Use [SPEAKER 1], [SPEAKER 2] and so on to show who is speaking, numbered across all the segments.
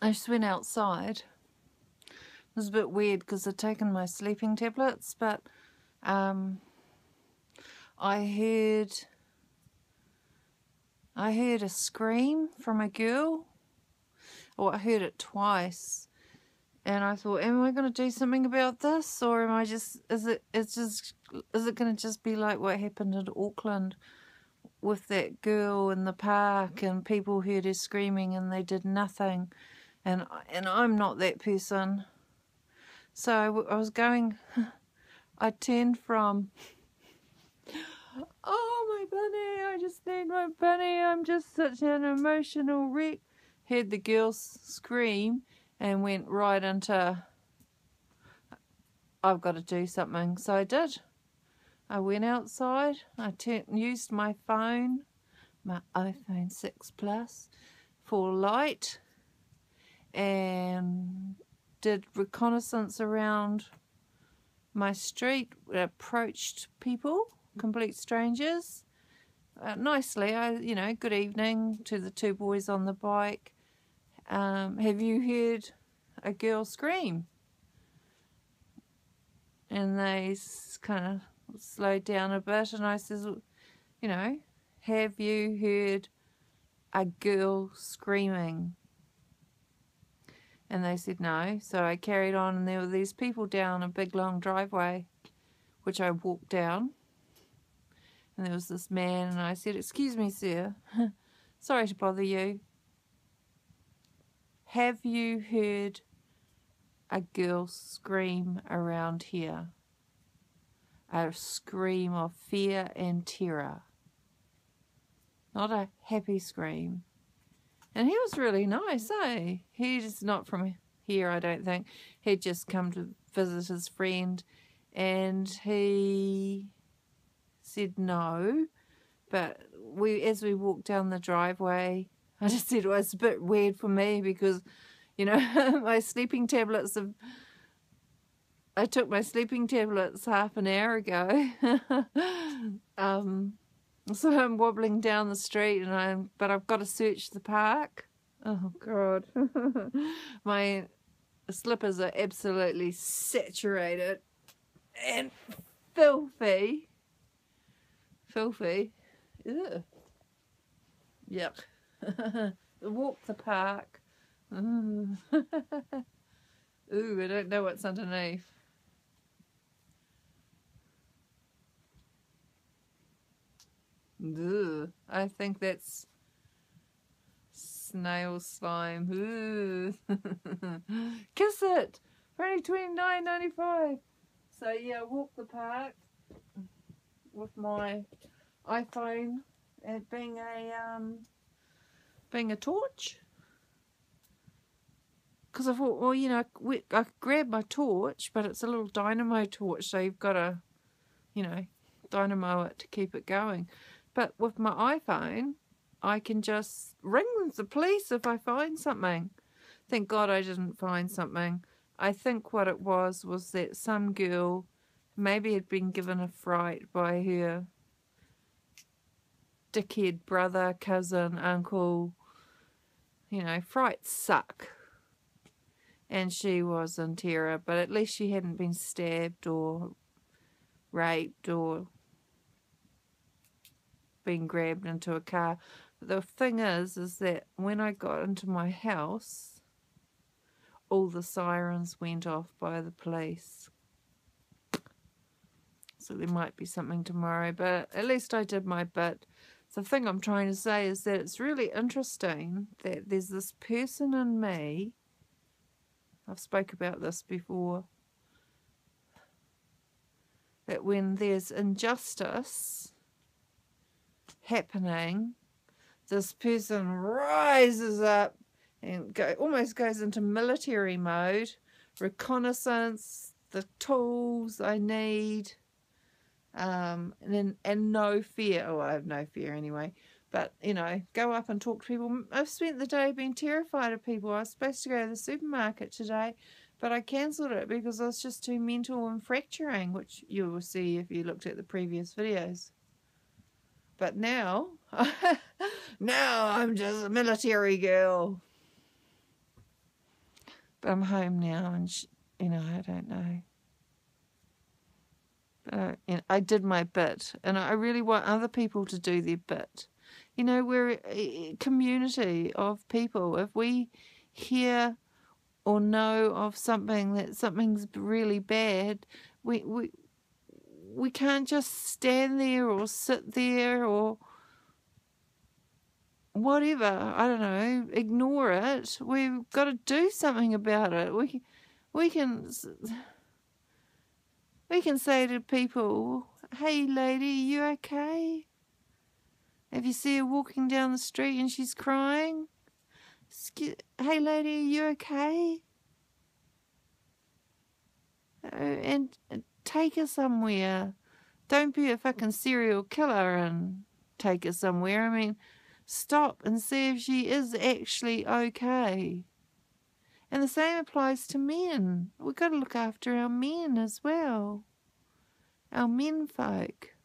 [SPEAKER 1] I just went outside. It was a bit weird because I'd taken my sleeping tablets, but I heard a scream from a girl. Or I heard it twice. And I thought, am I going to do something about this, or am I just? Is it going to just be like what happened in Auckland with that girl in the park, and people heard her screaming and they did nothing, and I'm not that person. So I was going. I turned from, oh my bunny, I just need my bunny. I'm just such an emotional wreck. Heard the girl scream. And went right into, I've got to do something. So I did. I went outside. I used my phone, my iPhone 6 Plus, for light, and did reconnaissance around my street. Approached people, complete strangers, nicely. Good evening to the two boys on the bike. Have you heard a girl scream? And they kind of slowed down a bit, and I says, have you heard a girl screaming? And they said no. So I carried on, and there were these people down a big long driveway, which I walked down, and there was this man, and I said, excuse me, sir, sorry to bother you. Have you heard a girl scream around here? A scream of fear and terror. Not a happy scream. And he was really nice, eh? He's not from here, I don't think. He'd just come to visit his friend, and he said no. But as we walked down the driveway, I just said, well, it's a bit weird for me because, my sleeping tablets I took my sleeping tablets half an hour ago. So I'm wobbling down the street, but I've got to search the park. Oh, God. My slippers are absolutely saturated and filthy. Filthy. Ugh. Yuck. Walk the park. Ooh, I don't know what's underneath. Ugh. I think that's snail slime. Ooh. Kiss it for only $29.95. So yeah, walk the park with my iPhone and being a torch. Because I thought, well, I grabbed my torch, but it's a little dynamo torch, so you've got to, dynamo it to keep it going. But with my iPhone, I can just ring the police if I find something. Thank God I didn't find something. I think what it was that some girl maybe had been given a fright by her dickhead brother, cousin, uncle. Frights suck. And she was in terror, but at least she hadn't been stabbed or raped or been grabbed into a car. But the thing is that when I got into my house, all the sirens went off by the police. So there might be something tomorrow, but at least I did my bit. The thing I'm trying to say is that it's really interesting that there's this person in me, I've spoke about this before, that when there's injustice happening, this person rises up and almost goes into military mode, reconnaissance, the tools I need, and no fear. Oh, I have no fear anyway. But, go up and talk to people. I've spent the day being terrified of people. I was supposed to go to the supermarket today, but I cancelled it because I was just too mental and fracturing, which you will see if you looked at the previous videos. But now, now I'm just a military girl. But I'm home now, and you know, I don't know. But you know, I did my bit, and I really want other people to do their bit. You know, we're a community of people. If we hear or know of something's really bad, we can't just stand there or sit there or whatever. I don't know, ignore it. We've got to do something about it. We can say to people, "Hey, lady, you okay? If you see her walking down the street and she's crying, hey, lady, are you okay? And take her somewhere. Don't be a fucking serial killer and take her somewhere. I mean, stop and see if she is actually okay." And the same applies to men. We've got to look after our men as well. Our men folk.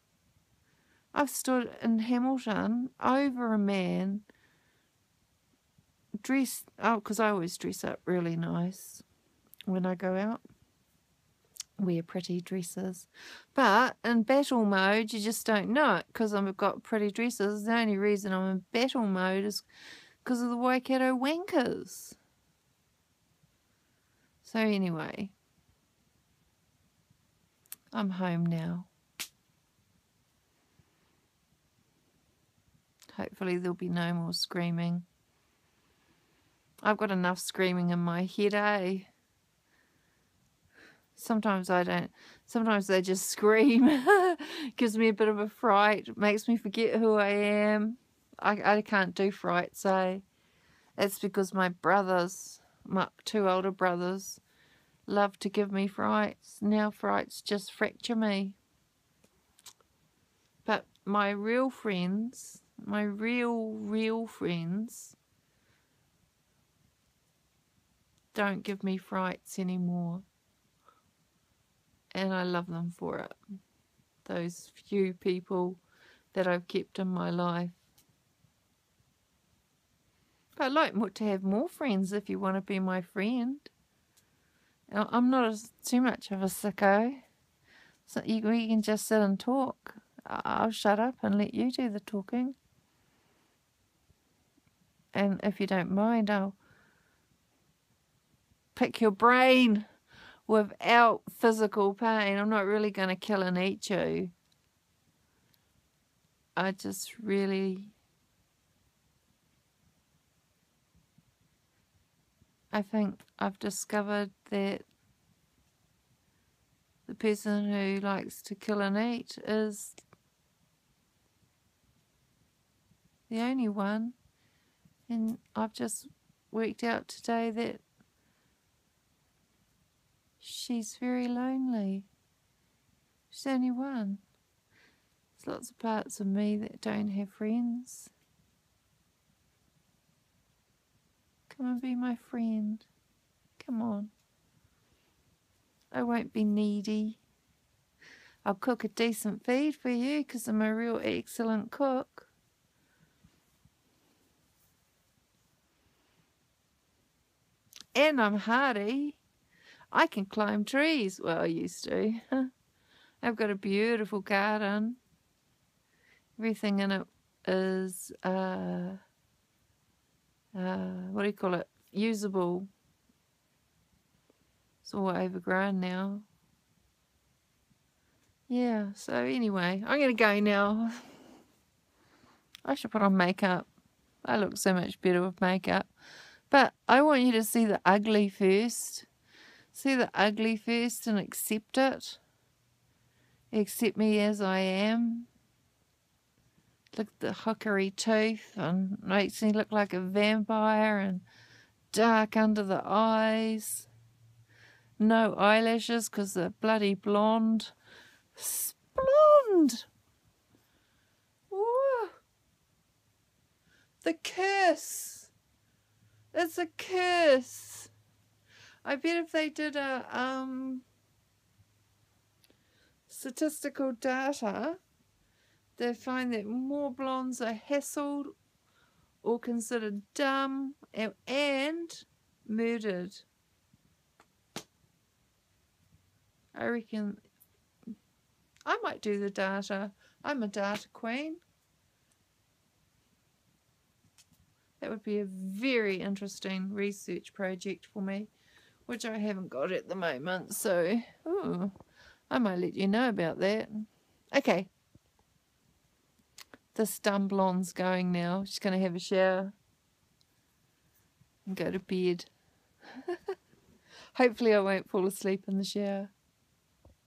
[SPEAKER 1] I've stood in Hamilton over a man dressed, because I always dress up really nice when I go out. Wear pretty dresses. But in battle mode, you just don't know it because I've got pretty dresses. The only reason I'm in battle mode is because of the Waikato wankers. So anyway, I'm home now. Hopefully there'll be no more screaming. I've got enough screaming in my head, eh? Sometimes I don't. Sometimes they just scream. Gives me a bit of a fright. Makes me forget who I am. I can't do frights, eh? It's because my brothers, my two older brothers, love to give me frights. Now frights just fracture me. But my real friends, my real friends, don't give me frights anymore. And I love them for it. Those few people that I've kept in my life. But I'd like to have more friends if you want to be my friend. I'm not too much of a sicko. So we can just sit and talk. I'll shut up and let you do the talking. And if you don't mind, I'll pick your brain without physical pain. I'm not really going to kill and eat you. I just really... I think I've discovered that the person who likes to kill and eat is the only one. And I've just worked out today that she's very lonely. She's the only one. There's lots of parts of me that don't have friends. Come and be my friend. Come on. I won't be needy. I'll cook a decent feed for you because I'm a real excellent cook. And I'm hardy. I can climb trees. Well, I used to. I've got a beautiful garden. Everything in it is, what do you call it? Usable. It's all overgrown now. Yeah, so anyway, I'm going to go now. I should put on makeup. I look so much better with makeup. But I want you to see the ugly first. See the ugly first and accept it. Accept me as I am. Look at the hookery tooth and makes me look like a vampire and dark under the eyes. No eyelashes because they're bloody blonde. Blonde! Whoa. The curse! It's a curse! I bet if they did a statistical data, they find that more blondes are hassled or considered dumb and murdered I reckon I might do the data. I'm a data queen. That would be a very interesting research project for me, which I haven't got at the moment. So, ooh, I might let you know about that. Okay. The Stumblon's going now. She's going to have a shower and go to bed. Hopefully I won't fall asleep in the shower.